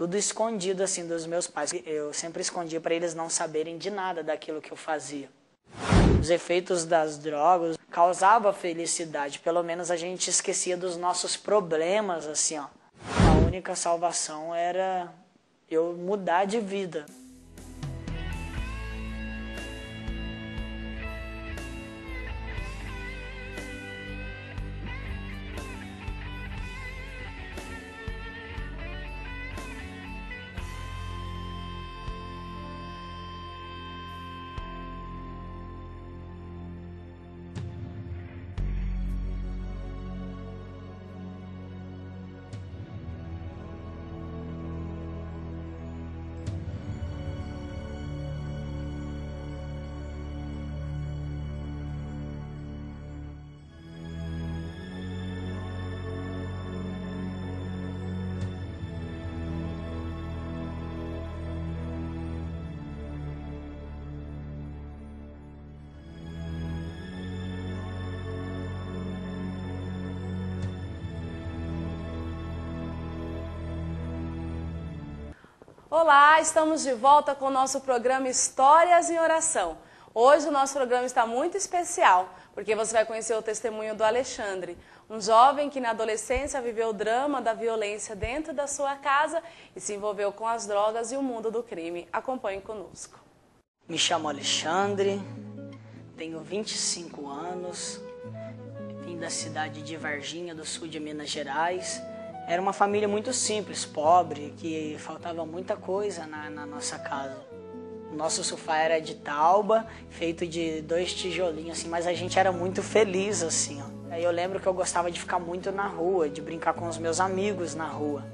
tudo escondido assim dos meus pais. Eu sempre escondia para eles não saberem de nada daquilo que eu fazia. Os efeitos das drogas causavam felicidade, pelo menos a gente esquecia dos nossos problemas, assim, ó. A única salvação era eu mudar de vida. Olá, estamos de volta com o nosso programa Histórias em Oração. Hoje o nosso programa está muito especial, porque você vai conhecer o testemunho do Alexandre, um jovem que na adolescência viveu o drama da violência dentro da sua casa e se envolveu com as drogas e o mundo do crime. Acompanhe conosco. Me chamo Alexandre, tenho 25 anos, vim da cidade de Varginha, do sul de Minas Gerais. Era uma família muito simples, pobre, que faltava muita coisa na nossa casa. O nosso sofá era de tauba, feito de 2 tijolinhos, assim, mas a gente era muito feliz, assim, ó. Aí eu lembro que eu gostava de ficar muito na rua, de brincar com os meus amigos na rua.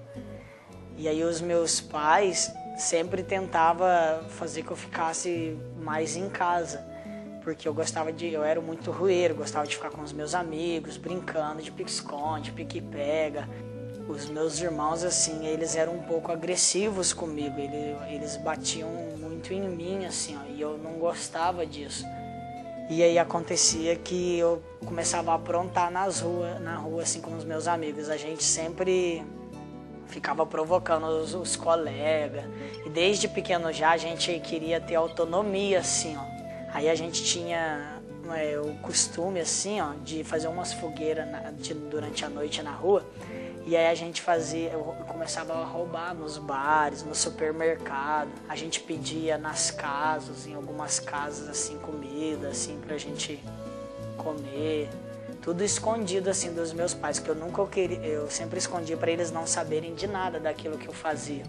E aí os meus pais sempre tentavam fazer que eu ficasse mais em casa, porque eu era muito rueiro, gostava de ficar com os meus amigos, brincando de pique-esconde, pique-pega. Os meus irmãos, assim, eles eram um pouco agressivos comigo, eles batiam muito em mim, assim, ó, e eu não gostava disso. E aí acontecia que eu começava a aprontar na rua, assim, com os meus amigos. A gente sempre ficava provocando os colegas, e desde pequeno já a gente queria ter autonomia, assim, ó. Aí a gente tinha o costume, assim, ó, de fazer umas fogueiras durante a noite na rua. E aí a gente eu começava a roubar nos bares, no supermercado. A gente pedia nas casas, em algumas casas, assim, comida, assim, pra gente comer. Tudo escondido, assim, dos meus pais, que eu sempre escondia para eles não saberem de nada daquilo que eu fazia.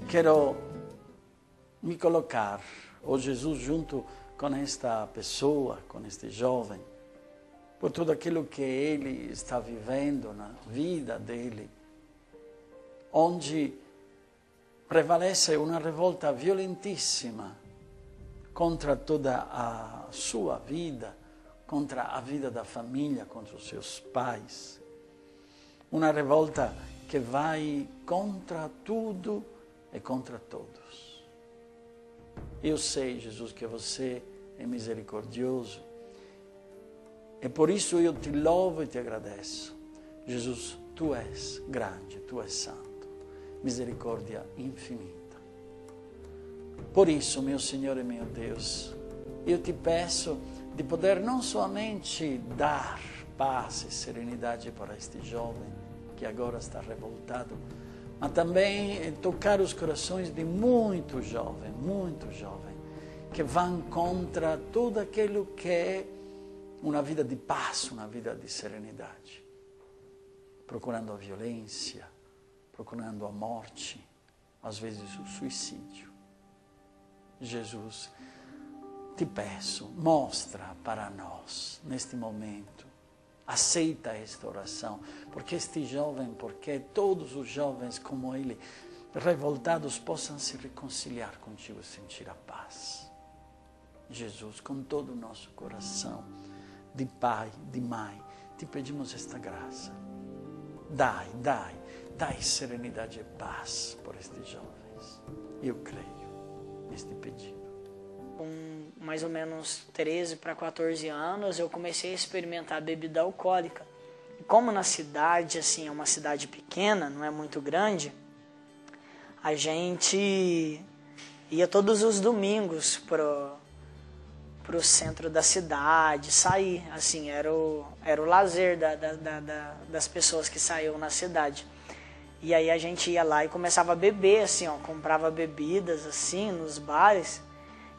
Quero me colocar, ó Jesus, junto com esta pessoa, com este jovem, por tudo aquilo que ele está vivendo na vida dele, onde prevalece uma revolta violentíssima contra toda a sua vida, contra a vida da família, contra os seus pais. Uma revolta que vai contra tudo e contra todos. Eu sei, Jesus, que você é misericordioso. E por isso eu te louvo e te agradeço. Jesus, tu és grande, tu és santo, misericórdia infinita. Por isso, meu Senhor e meu Deus, eu te peço de poder não somente dar paz e serenidade para este jovem que agora está revoltado, mas também tocar os corações de muito jovem, que vão contra tudo aquilo que é uma vida de paz, uma vida de serenidade, procurando a violência, procurando a morte, às vezes o suicídio. Jesus, te peço, mostra para nós, neste momento, aceita esta oração, porque este jovem, porque todos os jovens como ele, revoltados, possam se reconciliar contigo e sentir a paz. Jesus, com todo o nosso coração, de pai, de mãe, te pedimos esta graça. Dai serenidade e paz por estes jovens. Eu creio neste pedido. Com mais ou menos 13 para 14 anos, eu comecei a experimentar bebida alcoólica. como na cidade, assim, é uma cidade pequena, não é muito grande, a gente ia todos os domingos pro centro da cidade, sair, assim, era o lazer das pessoas que saíam na cidade. E aí a gente ia lá e começava a beber, assim, ó, comprava bebidas, assim, nos bares,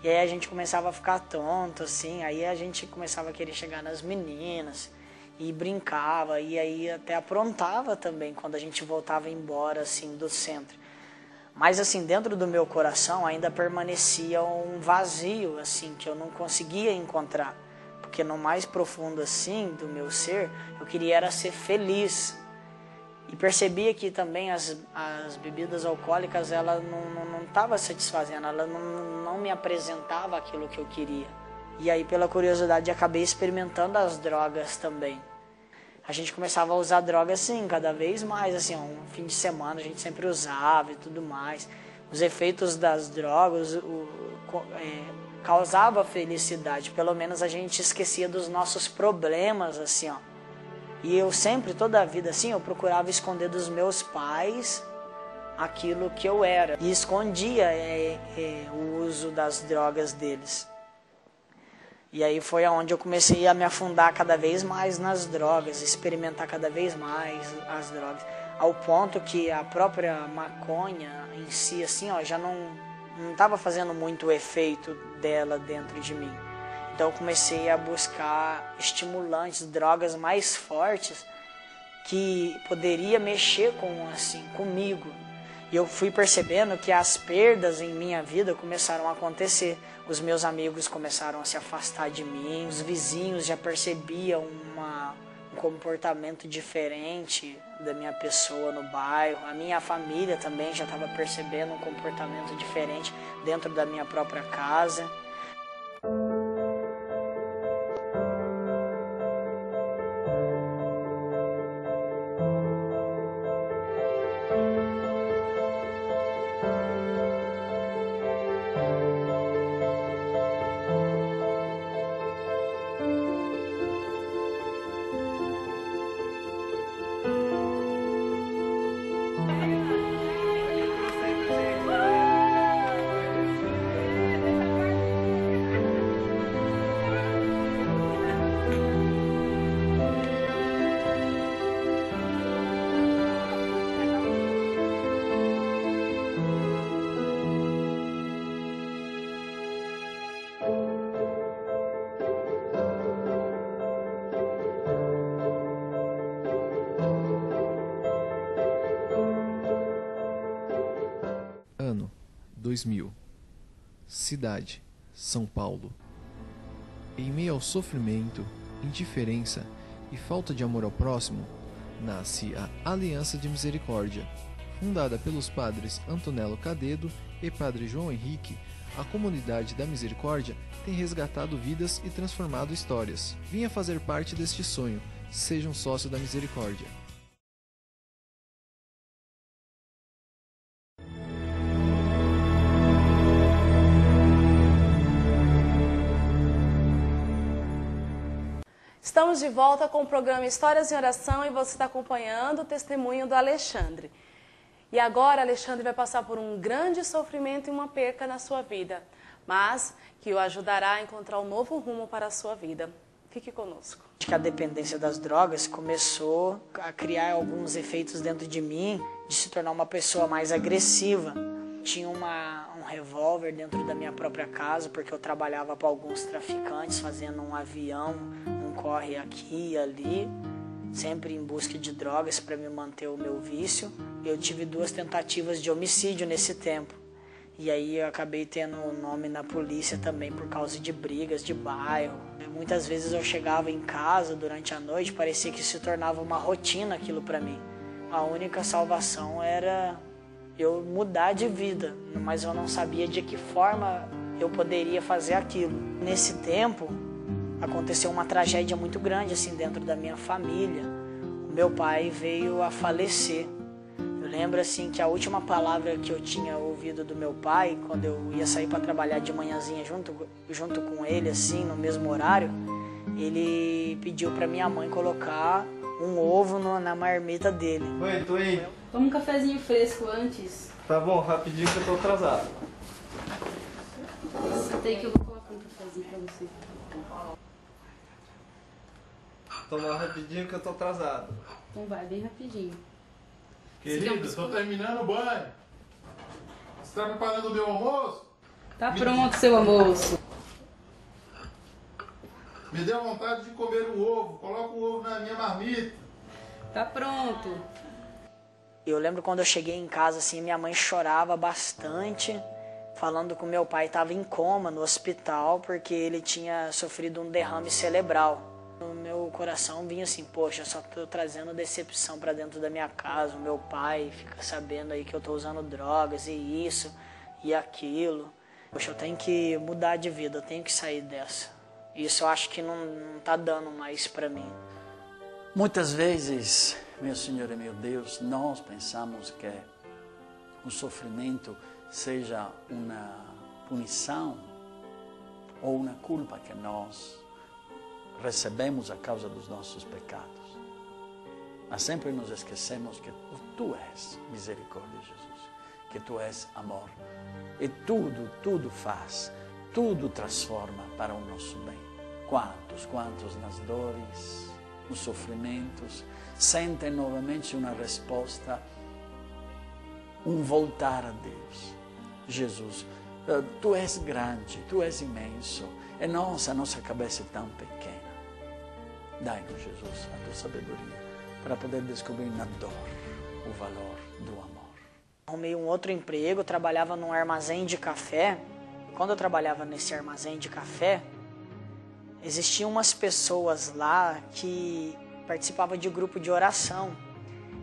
e aí a gente começava a ficar tonto, assim, aí a gente começava a querer chegar nas meninas, e brincava, e aí até aprontava também, quando a gente voltava embora, assim, do centro. Mas, assim, dentro do meu coração ainda permanecia um vazio, assim, que eu não conseguia encontrar. Porque no mais profundo, assim, do meu ser, eu queria era ser feliz. E percebia que também as bebidas alcoólicas, ela não estava satisfazendo, ela não me apresentava aquilo que eu queria. E aí, pela curiosidade, acabei experimentando as drogas também. A gente começava a usar drogas, assim, cada vez mais, assim, um fim de semana a gente sempre usava e tudo mais. Os efeitos das drogas causava felicidade, pelo menos a gente esquecia dos nossos problemas, assim, ó. E eu sempre, toda a vida, assim, eu procurava esconder dos meus pais aquilo que eu era. E escondia o uso das drogas deles. E aí foi onde eu comecei a me afundar cada vez mais nas drogas, experimentar cada vez mais as drogas. Ao ponto que a própria maconha em si, assim, ó, já não estava fazendo muito efeito dela dentro de mim. Então eu comecei a buscar estimulantes, drogas mais fortes que poderia mexer comigo. E eu fui percebendo que as perdas em minha vida começaram a acontecer. Os meus amigos começaram a se afastar de mim, os vizinhos já percebiam um comportamento diferente da minha pessoa no bairro. A minha família também já estava percebendo um comportamento diferente dentro da minha própria casa. Ano 2000. Cidade: São Paulo. Em meio ao sofrimento, indiferença e falta de amor ao próximo, nasce a Aliança de Misericórdia. Fundada pelos padres Antonello Cadedo e padre João Henrique, a comunidade da Misericórdia tem resgatado vidas e transformado histórias. Venha fazer parte deste sonho. Seja um sócio da Misericórdia. Estamos de volta com o programa Histórias em Oração e você está acompanhando o testemunho do Alexandre. E agora Alexandre vai passar por um grande sofrimento e uma perca na sua vida, mas que o ajudará a encontrar um novo rumo para a sua vida. Fique conosco. Acho que a dependência das drogas começou a criar alguns efeitos dentro de mim, de se tornar uma pessoa mais agressiva. Tinha um revólver dentro da minha própria casa, porque eu trabalhava para alguns traficantes, fazendo um avião, um corre aqui e ali, sempre em busca de drogas para me manter o meu vício. Eu tive 2 tentativas de homicídio nesse tempo. E aí eu acabei tendo nome na polícia também por causa de brigas de bairro. Muitas vezes eu chegava em casa durante a noite, parecia que se tornava uma rotina aquilo para mim. A única salvação era eu mudar de vida, mas eu não sabia de que forma eu poderia fazer aquilo. Nesse tempo, aconteceu uma tragédia muito grande assim dentro da minha família. O meu pai veio a falecer. Eu lembro assim que a última palavra que eu tinha ouvido do meu pai, quando eu ia sair para trabalhar de manhãzinha junto com ele, assim, no mesmo horário, ele pediu para minha mãe colocar um ovo na marmita dele. Oi, tô aí. Toma um cafezinho fresco antes. Tá bom, rapidinho que eu tô atrasado. Senta aí que eu vou colocar um cafezinho pra você. Toma rapidinho que eu tô atrasado. Então vai, bem rapidinho. Querido, tô terminando o banho. Você tá preparando o meu almoço? Tá pronto seu almoço. Me deu vontade de comer um ovo. Coloca o ovo na minha marmita. Tá pronto. Eu lembro quando eu cheguei em casa, assim, minha mãe chorava bastante, falando que o meu pai estava em coma no hospital porque ele tinha sofrido um derrame cerebral. No meu coração vinha assim, poxa, eu só tô trazendo decepção para dentro da minha casa. O meu pai fica sabendo aí que eu tô usando drogas e isso e aquilo. Poxa, eu tenho que mudar de vida, eu tenho que sair dessa. Isso eu acho que não tá dando mais para mim. Muitas vezes, meu Senhor e meu Deus, nós pensamos que o sofrimento seja uma punição ou uma culpa que nós recebemos a causa dos nossos pecados. Mas sempre nos esquecemos que Tu és misericórdia, Jesus, que Tu és amor. E tudo faz, tudo transforma para o nosso bem. Quantos nas dores, nos sofrimentos, sentem novamente uma resposta, um voltar a Deus. Jesus, Tu és grande, Tu és imenso, e a nossa cabeça é tão pequena. Dai-nos, Jesus, a Tua sabedoria, para poder descobrir na dor o valor do amor. Arrumei um outro emprego, trabalhava num armazém de café. Quando eu trabalhava nesse armazém de café, existiam umas pessoas lá que participavam de grupo de oração.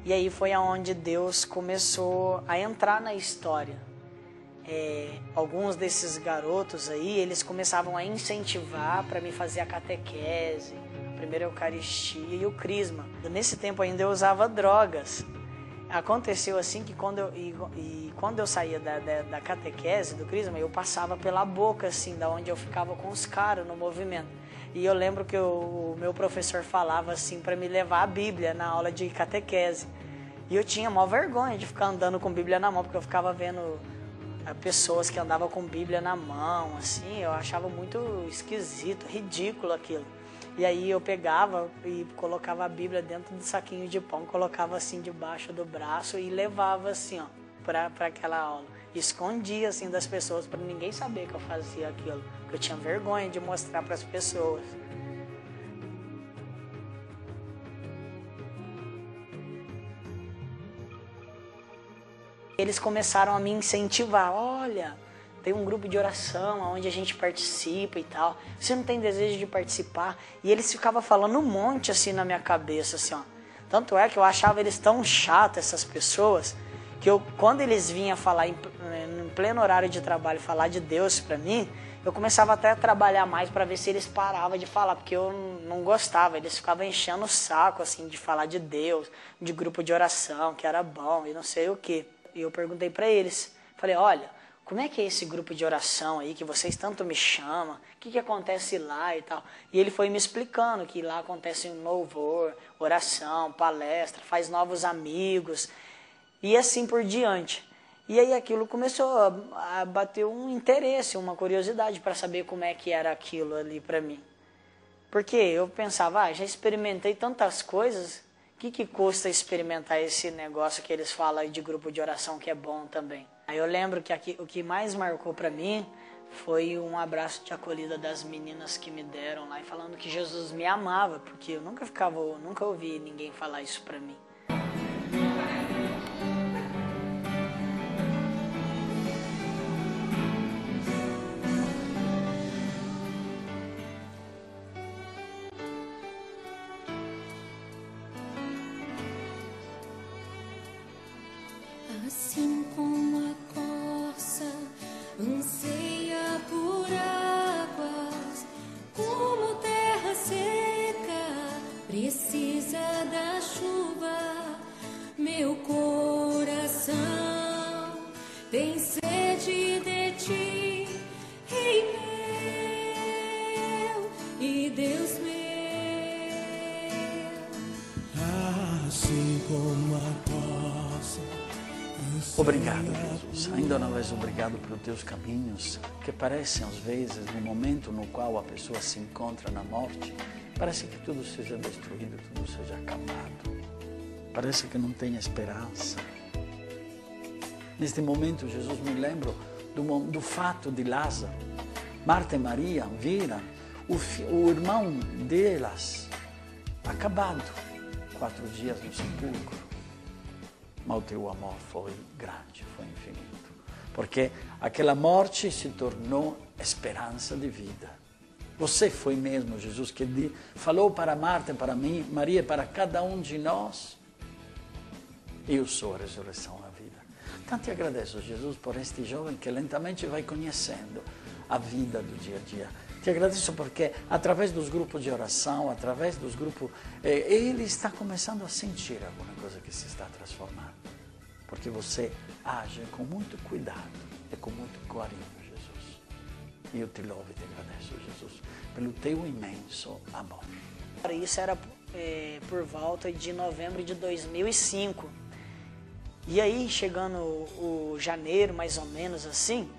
E aí foi aonde Deus começou a entrar na história. Alguns desses garotos aí, eles começavam a incentivar para me fazer a catequese, a primeira Eucaristia e o Crisma. Nesse tempo ainda eu usava drogas. Aconteceu assim que quando eu saía da catequese, do Crisma, eu passava pela boca, assim, da onde eu ficava com os caras no movimento. E eu lembro que o meu professor falava assim para me levar a Bíblia na aula de catequese. E eu tinha maior vergonha de ficar andando com Bíblia na mão, porque eu ficava vendo pessoas que andavam com Bíblia na mão, assim, eu achava muito esquisito, ridículo aquilo. E aí eu pegava e colocava a Bíblia dentro do saquinho de pão, colocava assim debaixo do braço e levava assim, ó, para aquela aula. Escondia assim das pessoas para ninguém saber que eu fazia aquilo, porque eu tinha vergonha de mostrar para as pessoas. Eles começaram a me incentivar, olha, tem um grupo de oração onde a gente participa e tal. Você não tem desejo de participar? E eles ficavam falando um monte assim na minha cabeça, assim, ó. Tanto é que eu achava eles tão chatos, essas pessoas, que quando eles vinham falar em pleno horário de trabalho, falar de Deus pra mim, eu começava até a trabalhar mais para ver se eles paravam de falar, porque eu não gostava. Eles ficavam enchendo o saco, assim, de falar de Deus, de grupo de oração, que era bom e não sei o quê. E eu perguntei para eles, falei, olha, como é que é esse grupo de oração aí que vocês tanto me chamam? O que acontece lá e tal? E ele foi me explicando que lá acontece um louvor, oração, palestra, faz novos amigos e assim por diante. E aí aquilo começou a bater um interesse, uma curiosidade para saber como é que era aquilo ali para mim. Porque eu pensava, já experimentei tantas coisas, o que custa experimentar esse negócio que eles falam aí de grupo de oração que é bom também? Aí eu lembro que o que mais marcou para mim foi um abraço de acolhida das meninas que me deram lá e falando que Jesus me amava, porque eu nunca ouvi ninguém falar isso para mim. Assim como a corça anseia por águas, como terra seca precisa da chuva, meu coração tem sede de ti, Rei meu e Deus meu. Obrigado, Jesus. Ainda uma vez, obrigado pelos teus caminhos, que parecem, às vezes, no momento no qual a pessoa se encontra na morte, parece que tudo seja destruído, tudo seja acabado. Parece que não tem esperança. Neste momento, Jesus, me lembro do fato de Lázaro. Marta e Maria viram o irmão delas acabado, 4 dias no sepulcro. Mas o teu amor foi grande, foi infinito. Porque aquela morte se tornou esperança de vida. Você foi mesmo, Jesus, que falou para Marta, para mim, Maria, para cada um de nós: eu sou a ressurreição e a vida. Então te agradeço, Jesus, por este jovem que lentamente vai conhecendo a vida do dia a dia. Te agradeço porque, através dos grupos de oração, através dos grupos, ele está começando a sentir alguma coisa que se está transformando. Porque você age com muito cuidado e com muito carinho, Jesus. E eu te louvo e te agradeço, Jesus, pelo teu imenso amor. Isso era por volta de novembro de 2005. E aí, chegando o janeiro, mais ou menos assim,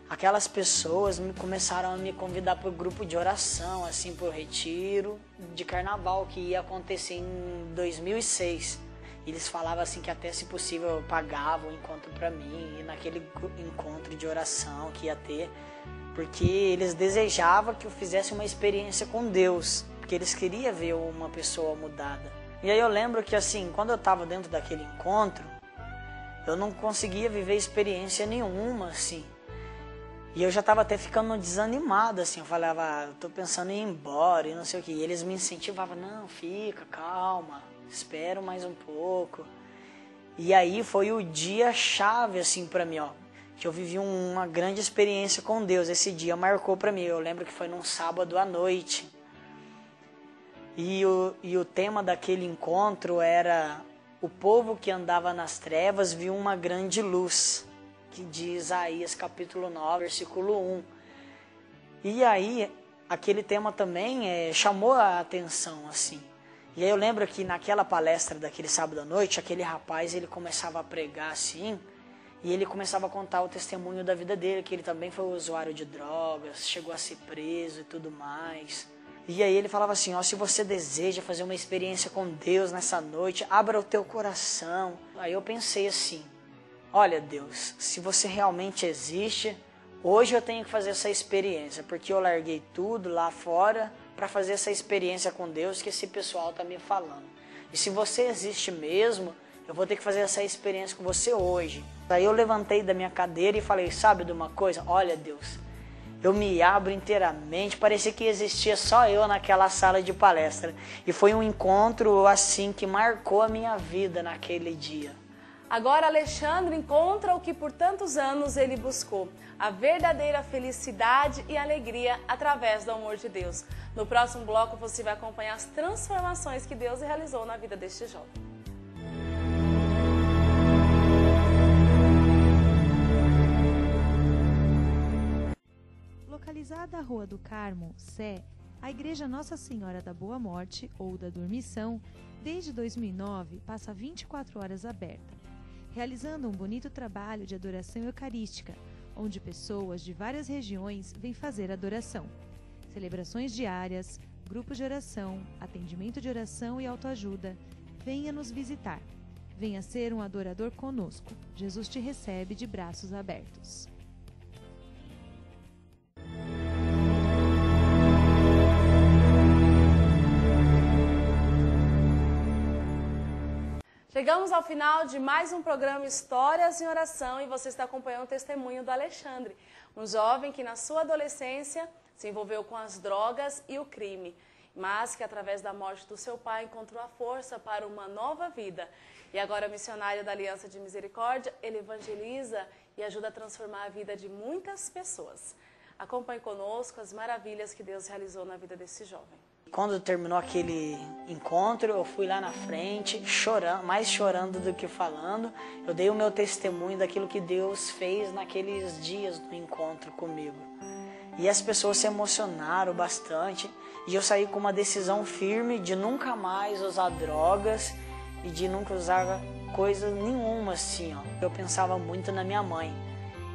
aquelas pessoas começaram a me convidar para o grupo de oração, assim, para o retiro de carnaval que ia acontecer em 2006. Eles falavam assim que até, se possível, pagavam o encontro para mim, e naquele encontro de oração que ia ter, porque eles desejavam que eu fizesse uma experiência com Deus, porque eles queriam ver uma pessoa mudada. E aí eu lembro que, assim, quando eu estava dentro daquele encontro, eu não conseguia viver experiência nenhuma, assim. E eu já estava até ficando desanimado, assim. Eu falava, eu tô pensando em ir embora e não sei o que. E eles me incentivavam, não, fica, calma, espera mais um pouco. E aí foi o dia chave, assim, para mim, ó. Que eu vivi uma grande experiência com Deus. Esse dia marcou para mim. Eu lembro que foi num sábado à noite. E o tema daquele encontro era: o povo que andava nas trevas viu uma grande luz, que de Isaías capítulo 9, versículo 1. E aí, aquele tema também chamou a atenção, assim. E aí eu lembro que naquela palestra daquele sábado à noite, aquele rapaz, ele começava a pregar assim, e ele começava a contar o testemunho da vida dele, que ele também foi usuário de drogas, chegou a ser preso e tudo mais. E aí ele falava assim, ó, se você deseja fazer uma experiência com Deus nessa noite, abra o teu coração. Aí eu pensei assim, olha Deus, se você realmente existe, hoje eu tenho que fazer essa experiência, porque eu larguei tudo lá fora para fazer essa experiência com Deus que esse pessoal está me falando. E se você existe mesmo, eu vou ter que fazer essa experiência com você hoje. Aí eu levantei da minha cadeira e falei, sabe de uma coisa? Olha Deus, eu me abro inteiramente, parecia que existia só eu naquela sala de palestra. E foi um encontro assim que marcou a minha vida naquele dia. Agora Alexandre encontra o que por tantos anos ele buscou, a verdadeira felicidade e alegria através do amor de Deus. No próximo bloco você vai acompanhar as transformações que Deus realizou na vida deste jovem. Localizada à Rua do Carmo, Sé, a Igreja Nossa Senhora da Boa Morte, ou da Dormição, desde 2009 passa 24 horas aberta, realizando um bonito trabalho de adoração eucarística, onde pessoas de várias regiões vêm fazer adoração. Celebrações diárias, grupos de oração, atendimento de oração e autoajuda. Venha nos visitar. Venha ser um adorador conosco. Jesus te recebe de braços abertos. Chegamos ao final de mais um programa Histórias em Oração e você está acompanhando o testemunho do Alexandre, um jovem que na sua adolescência se envolveu com as drogas e o crime, mas que através da morte do seu pai encontrou a força para uma nova vida. E agora missionário da Aliança de Misericórdia, ele evangeliza e ajuda a transformar a vida de muitas pessoas. Acompanhe conosco as maravilhas que Deus realizou na vida desse jovem. Quando terminou aquele encontro, eu fui lá na frente, chorando, mais chorando do que falando. Eu dei o meu testemunho daquilo que Deus fez naqueles dias do encontro comigo. E as pessoas se emocionaram bastante. E eu saí com uma decisão firme de nunca mais usar drogas e de nunca usar coisa nenhuma, assim, ó. Eu pensava muito na minha mãe.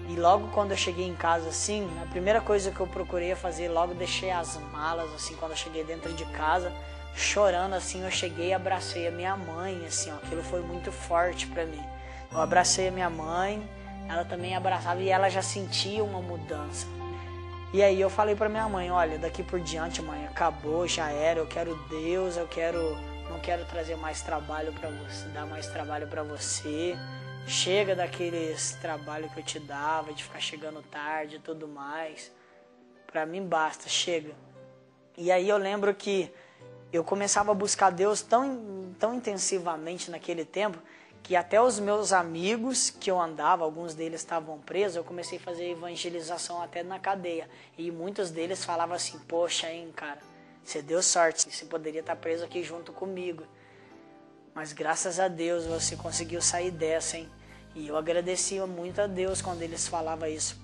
E logo quando eu cheguei em casa, assim, a primeira coisa que eu procurei fazer, logo deixei as malas, assim, quando eu cheguei dentro de casa, chorando, assim, eu cheguei e abracei a minha mãe, assim, ó. Aquilo foi muito forte pra mim. Eu abracei a minha mãe, ela também abraçava e ela já sentia uma mudança. E aí eu falei pra minha mãe, olha, daqui por diante, mãe, acabou, já era, eu quero Deus, não quero trazer mais trabalho pra você, dar mais trabalho pra você. Chega daqueles trabalhos que eu te dava, de ficar chegando tarde e tudo mais. Pra mim basta, chega. E aí eu lembro que eu começava a buscar Deus tão intensivamente naquele tempo, que até os meus amigos que eu andava, alguns deles estavam presos, eu comecei a fazer evangelização até na cadeia. E muitos deles falavam assim, poxa, hein, cara, você deu sorte, você poderia estar preso aqui junto comigo. Mas graças a Deus você conseguiu sair dessa, hein? E eu agradecia muito a Deus quando eles falavam isso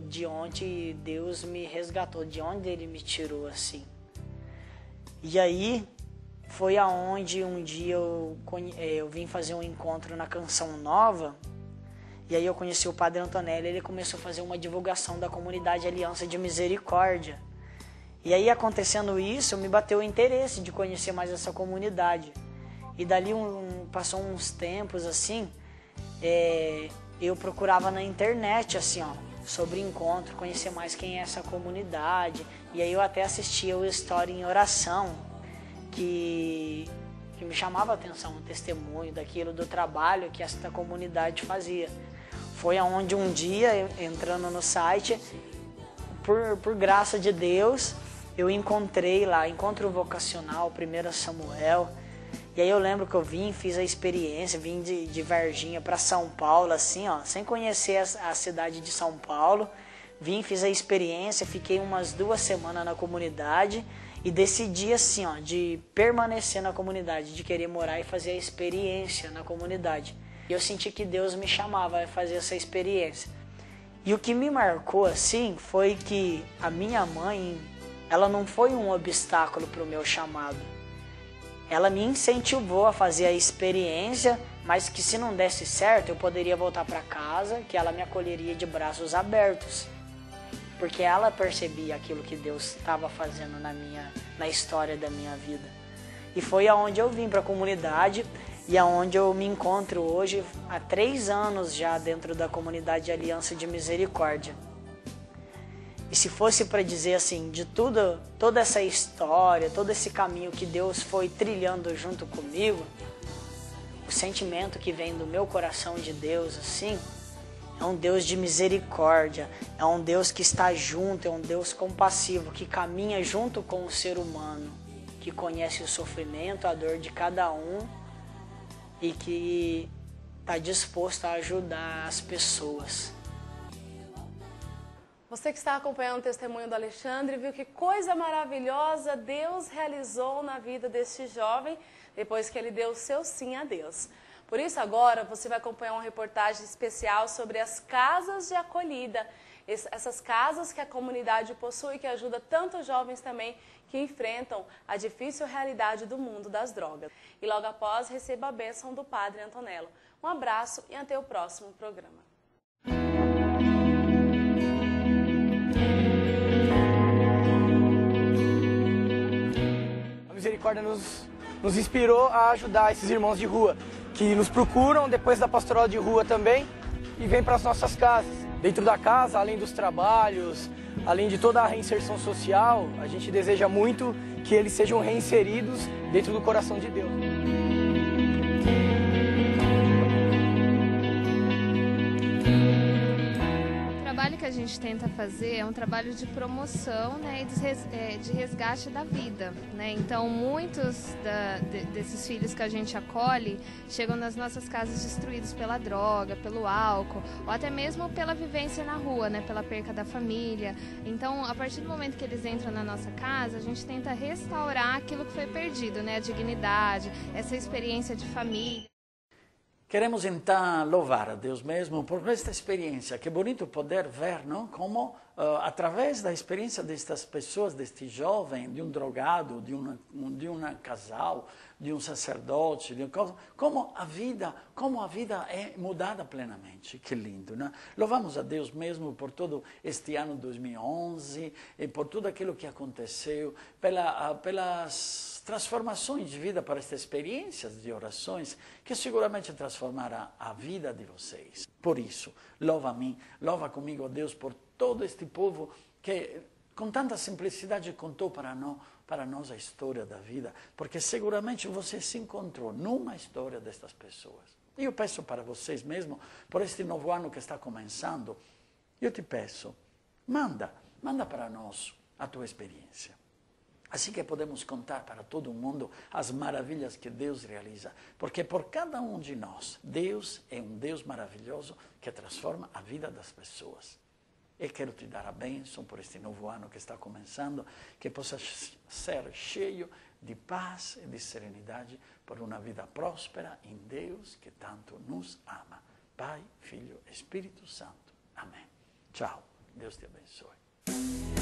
de onde Deus me resgatou, de onde Ele me tirou, assim. E aí foi aonde um dia eu vim fazer um encontro na Canção Nova, e aí eu conheci o Padre Antonelli, ele começou a fazer uma divulgação da comunidade Aliança de Misericórdia. E aí acontecendo isso, me bateu o interesse de conhecer mais essa comunidade. E dali passou uns tempos assim, eu procurava na internet assim, ó, sobre encontro, conhecer mais quem é essa comunidade. E aí eu até assistia o História em Oração, que me chamava a atenção, um testemunho daquilo, do trabalho que essa comunidade fazia. Foi aonde um dia, entrando no site, por graça de Deus, eu encontrei lá, Encontro Vocacional, 1 Samuel. E aí eu lembro que eu fiz a experiência, vim de Varginha para São Paulo, assim, ó, sem conhecer a cidade de São Paulo. Fiz a experiência, fiquei umas 2 semanas na comunidade e decidi, assim, ó, de permanecer na comunidade, de querer morar e fazer a experiência na comunidade. E eu senti que Deus me chamava a fazer essa experiência. E o que me marcou, assim, foi que a minha mãe, ela não foi um obstáculo para o meu chamado. Ela me incentivou a fazer a experiência, mas que se não desse certo, eu poderia voltar para casa, que ela me acolheria de braços abertos. Porque ela percebia aquilo que Deus estava fazendo na história da minha vida. E foi aonde eu vim para a comunidade e aonde eu me encontro hoje, há 3 anos já dentro da comunidade Aliança de Misericórdia. E se fosse para dizer assim, de toda essa história, todo esse caminho que Deus foi trilhando junto comigo, o sentimento que vem do meu coração de Deus, assim, é um Deus de misericórdia, é um Deus que está junto, é um Deus compassivo, que caminha junto com o ser humano, que conhece o sofrimento, a dor de cada um e que está disposto a ajudar as pessoas. Você que está acompanhando o testemunho do Alexandre, viu que coisa maravilhosa Deus realizou na vida deste jovem, depois que ele deu o seu sim a Deus. Por isso agora você vai acompanhar uma reportagem especial sobre as casas de acolhida, essas casas que a comunidade possui e que ajuda tantos jovens também que enfrentam a difícil realidade do mundo das drogas. E logo após receba a bênção do Padre Antonello. Um abraço e até o próximo programa. A Misericórdia nos inspirou a ajudar esses irmãos de rua, que nos procuram depois da pastoral de rua também e vêm para as nossas casas. Dentro da casa, além dos trabalhos, além de toda a reinserção social, a gente deseja muito que eles sejam reinseridos dentro do coração de Deus. O trabalho que a gente tenta fazer é um trabalho de promoção, né, e de resgate da vida, né? Então muitos desses filhos que a gente acolhe chegam nas nossas casas destruídos pela droga, pelo álcool ou até mesmo pela vivência na rua, né, pela perca da família. Então a partir do momento que eles entram na nossa casa, a gente tenta restaurar aquilo que foi perdido, né, a dignidade, essa experiência de família. Queremos então louvar a Deus mesmo por esta experiência. Que bonito poder ver, não? Como através da experiência destas pessoas, deste jovem, de um drogado, de um casal, de um sacerdote, como a vida é mudada plenamente. Que lindo, né? Louvamos a Deus mesmo por todo este ano 2011 e por tudo aquilo que aconteceu, pelas transformações de vida, para estas experiências de orações que seguramente transformarão a vida de vocês. Por isso, louva comigo a Deus por todo este povo que com tanta simplicidade contou para nós a história da vida, porque seguramente você se encontrou numa história destas pessoas. E eu peço para vocês mesmo, por este novo ano que está começando, eu te peço, manda para nós a tua experiência. Assim que podemos contar para todo mundo as maravilhas que Deus realiza. Porque por cada um de nós, Deus é um Deus maravilhoso que transforma a vida das pessoas. E quero te dar a bênção por este novo ano que está começando, que possa ser cheio de paz e de serenidade por uma vida próspera em Deus que tanto nos ama. Pai, Filho, Espírito Santo. Amém. Tchau. Deus te abençoe.